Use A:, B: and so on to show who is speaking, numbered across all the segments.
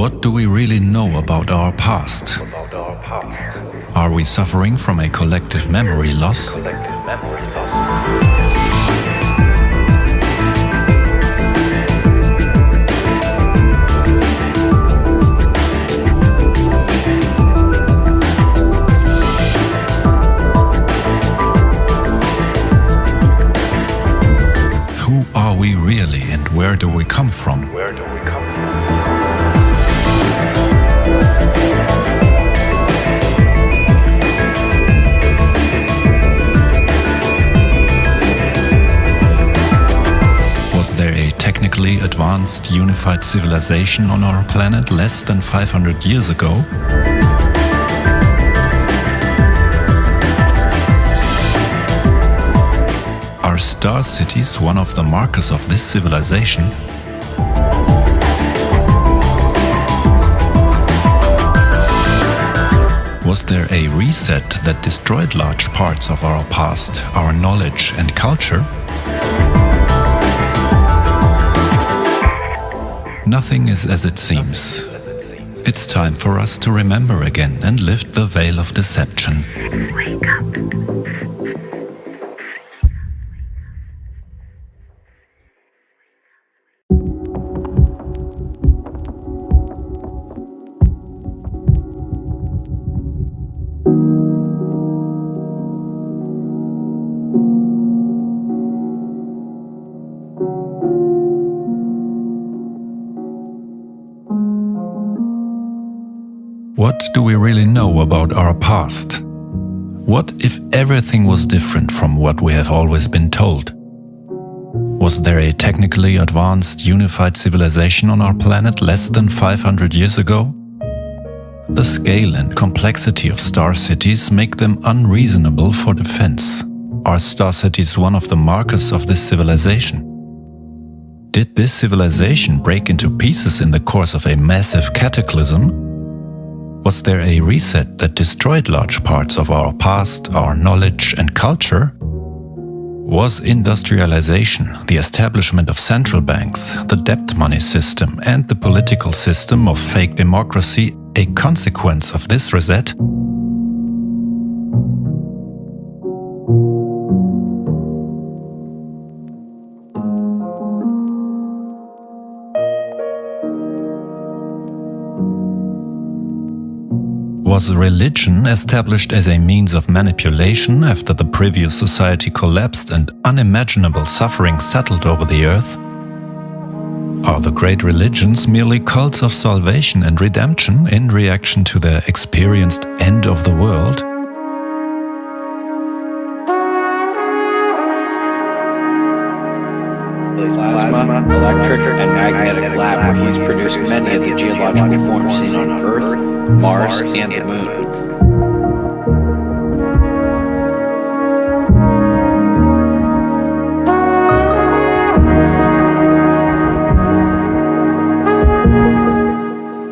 A: What do we really know about our past? Are we suffering from a collective memory loss? Who are we really, and where do we come from? Was there a technically advanced, unified civilization on our planet less than 500 years ago? Are star cities one of the markers of this civilization? Was there a reset that destroyed large parts of our past, our knowledge and culture? Nothing is as it seems. It's time for us to remember again and lift the veil of deception.
B: Wake up.
A: What do we really know about our past? What if everything was different from what we have always been told? Was there a technically advanced, unified civilization on our planet less than 500 years ago? The scale and complexity of star cities make them unreasonable for defense. Are star cities one of the markers of this civilization? Did this civilization break into pieces in the course of a massive cataclysm? Was there a reset that destroyed large parts of our past, our knowledge and culture? Was industrialization, the establishment of central banks, the debt money system and the political system of fake democracy a consequence of this reset? Was religion established as a means of manipulation after the previous society collapsed and unimaginable suffering settled over the earth? Are the great religions merely cults of salvation and redemption in reaction to their experienced end of the world?
C: Plasma, electric, and magnetic lab where he's produced many of the geological forms seen on Earth, Mars, and the Moon.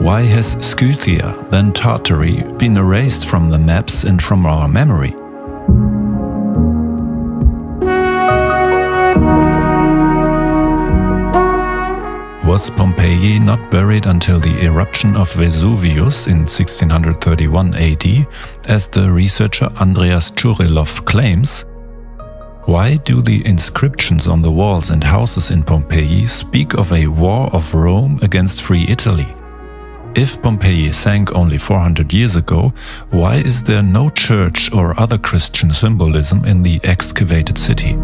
A: Why has Scythia, then Tartary, been erased from the maps and from our memory? Was Pompeii not buried until the eruption of Vesuvius in 1631 AD, as the researcher Andreas Churilov claims? Why do the inscriptions on the walls and houses in Pompeii speak of a war of Rome against free Italy? If Pompeii sank only 400 years ago, why is there no church or other Christian symbolism in the excavated city?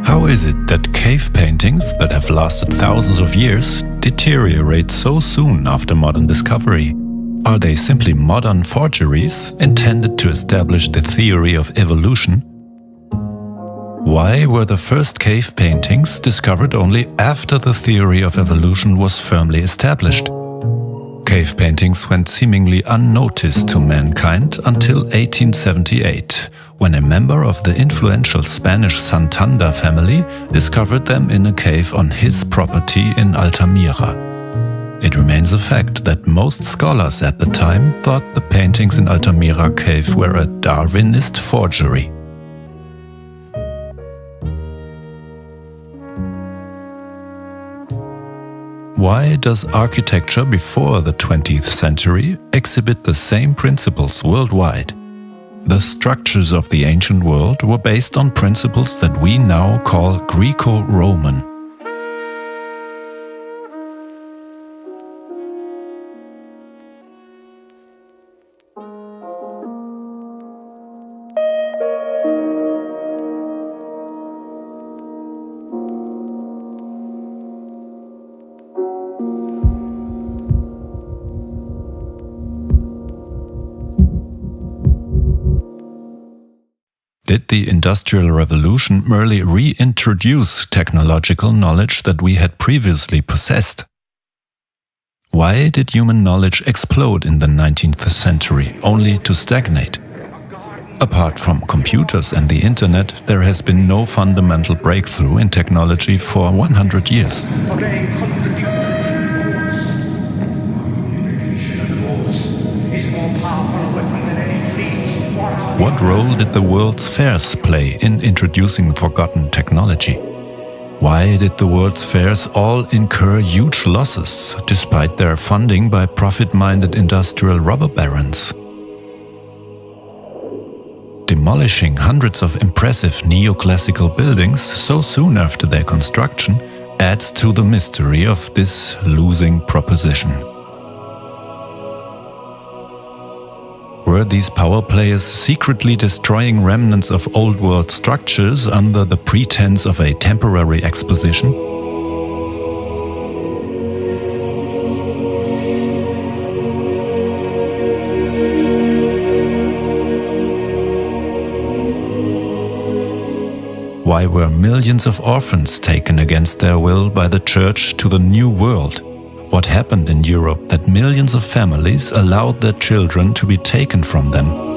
A: How is it that cave paintings that have lasted thousands of years deteriorate so soon after modern discovery? Are they simply modern forgeries intended to establish the theory of evolution? Why were the first cave paintings discovered only after the theory of evolution was firmly established? Cave paintings went seemingly unnoticed to mankind until 1878, when a member of the influential Spanish Santander family discovered them in a cave on his property in Altamira. It remains a fact that most scholars at the time thought the paintings in Altamira cave were a Darwinist forgery. Why does architecture before the 20th century exhibit the same principles worldwide? The structures of the ancient world were based on principles that we now call Greco-Roman. Did the Industrial Revolution merely reintroduce technological knowledge that we had previously possessed? Why did human knowledge explode in the 19th century, only to stagnate? Apart from computers and the internet, there has been no fundamental breakthrough in technology for 100 years. What role did the World's Fairs play in introducing forgotten technology? Why did the World's Fairs all incur huge losses, despite their funding by profit-minded industrial robber barons? Demolishing hundreds of impressive neoclassical buildings so soon after their construction adds to the mystery of this losing proposition. Were these power players secretly destroying remnants of old world structures under the pretense of a temporary exposition? Why were millions of orphans taken against their will by the Church to the New World? What happened in Europe that millions of families allowed their children to be taken from them?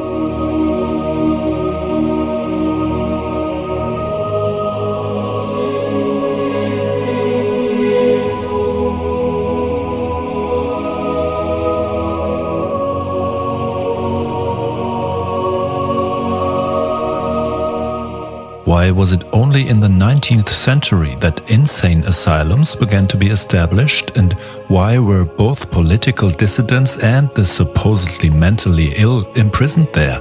A: Why was it only in the 19th century that insane asylums began to be established, and why were both political dissidents and the supposedly mentally ill imprisoned there?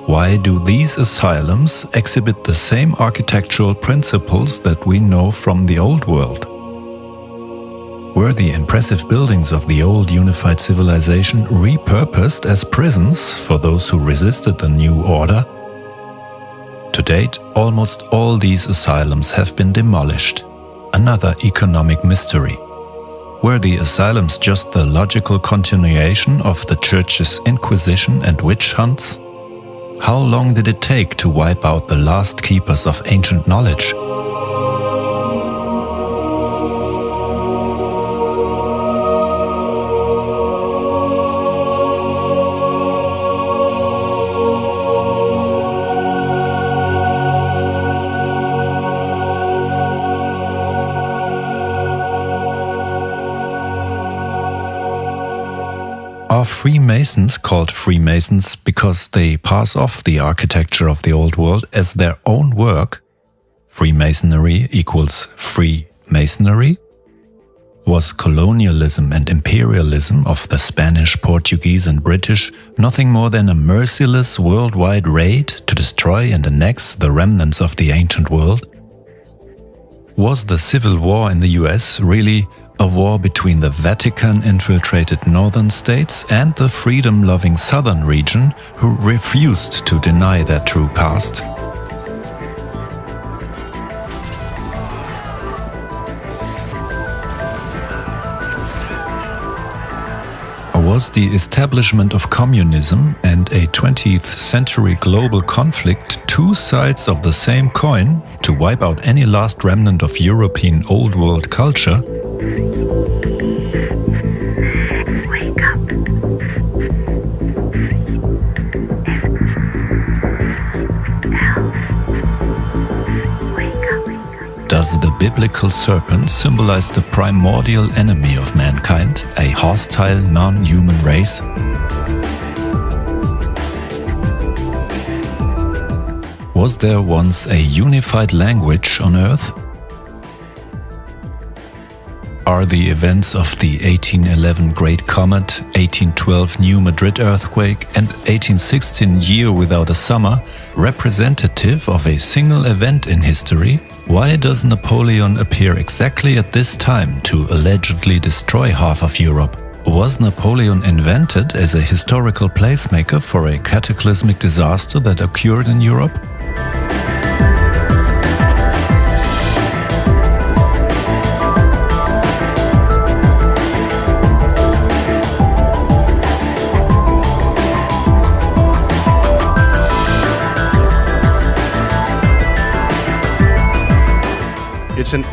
A: Why do these asylums exhibit the same architectural principles that we know from the Old World? Were the impressive buildings of the old unified civilization repurposed as prisons for those who resisted the new order? To date, almost all these asylums have been demolished. Another economic mystery. Were the asylums just the logical continuation of the Church's Inquisition and witch hunts? How long did it take to wipe out the last keepers of ancient knowledge? Are Freemasons called Freemasons because they pass off the architecture of the Old World as their own work? Freemasonry equals free masonry? Was colonialism and imperialism of the Spanish, Portuguese and British nothing more than a merciless worldwide raid to destroy and annex the remnants of the ancient world? Was the Civil War in the US really a war between the Vatican-infiltrated northern states and the freedom-loving southern region who refused to deny their true past? Was the establishment of communism and a 20th century global conflict two sides of the same coin to wipe out any last remnant of European Old World culture?
B: Wake up.
A: Does the biblical serpent symbolize the primordial enemy of mankind, a hostile, non-human race? Was there once a unified language on Earth? Are the events of the 1811 Great Comet, 1812 New Madrid earthquake and 1816 Year Without a Summer representative of a single event in history? Why does Napoleon appear exactly at this time to allegedly destroy half of Europe? Was Napoleon invented as a historical placemaker for a cataclysmic disaster that occurred in Europe?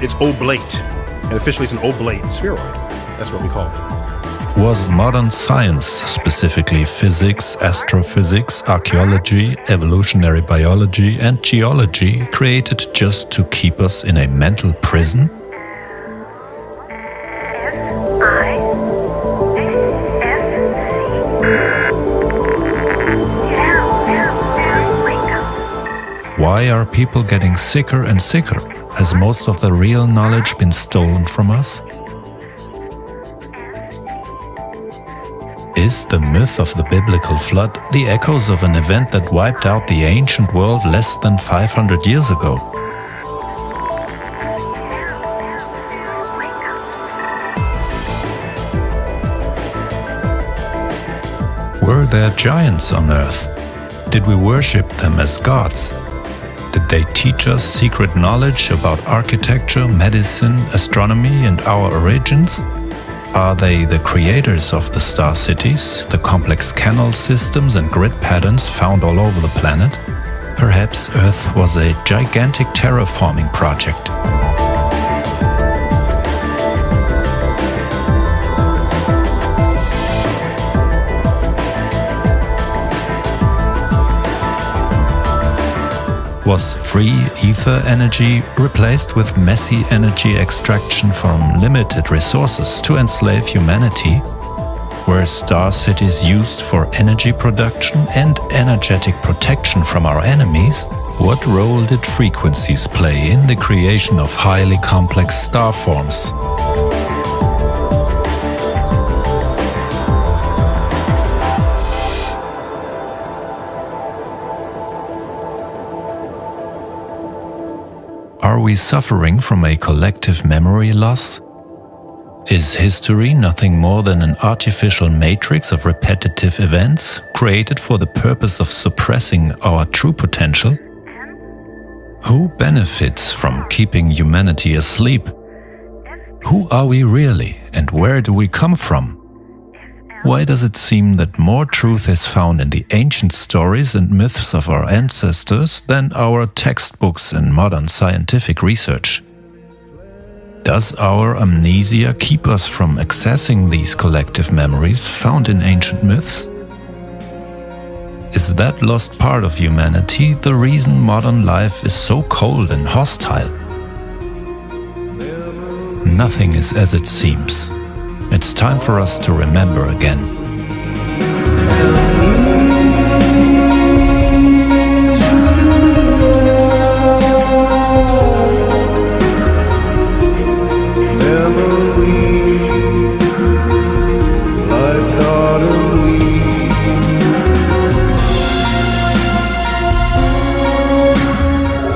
D: It's oblate, and officially it's an oblate spheroid. That's what we call it.
A: Was modern science, specifically physics, astrophysics, archaeology, evolutionary biology and geology, created just to keep us in a mental prison? Why are people getting sicker and sicker? Has most of the real knowledge been stolen from us? Is the myth of the biblical flood the echoes of an event that wiped out the ancient world less than 500 years ago? Were there giants on Earth? Did we worship them as gods? Did they teach us secret knowledge about architecture, medicine, astronomy and our origins? Are they the creators of the star cities, the complex canal systems and grid patterns found all over the planet? Perhaps Earth was a gigantic terraforming project. Was free ether energy replaced with messy energy extraction from limited resources to enslave humanity? Were star cities used for energy production and energetic protection from our enemies? What role did frequencies play in the creation of highly complex star forms? Are we suffering from a collective memory loss? Is history nothing more than an artificial matrix of repetitive events created for the purpose of suppressing our true potential? Who benefits from keeping humanity asleep? Who are we really, and where do we come from? Why does it seem that more truth is found in the ancient stories and myths of our ancestors than our textbooks and modern scientific research? Does our amnesia keep us from accessing these collective memories found in ancient myths? Is that lost part of humanity the reason modern life is so cold and hostile? Nothing is as it seems. It's time for us to remember again.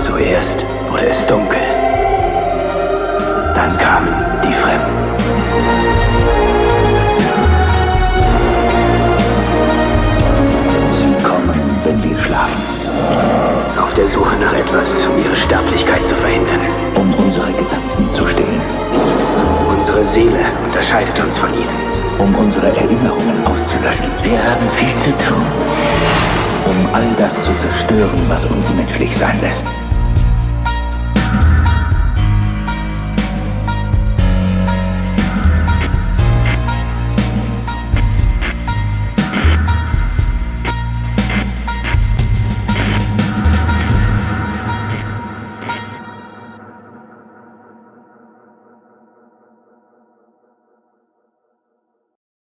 E: Zuerst wurde es dunkel, dann kamen die Fremden. Wenn wir schlafen. Auf der Suche nach etwas, um ihre Sterblichkeit zu verhindern. Um unsere Gedanken zu stillen. Unsere Seele unterscheidet uns von ihnen. Um unsere Erinnerungen auszulöschen. Wir haben viel zu tun. Um all das zu zerstören, was uns menschlich sein lässt.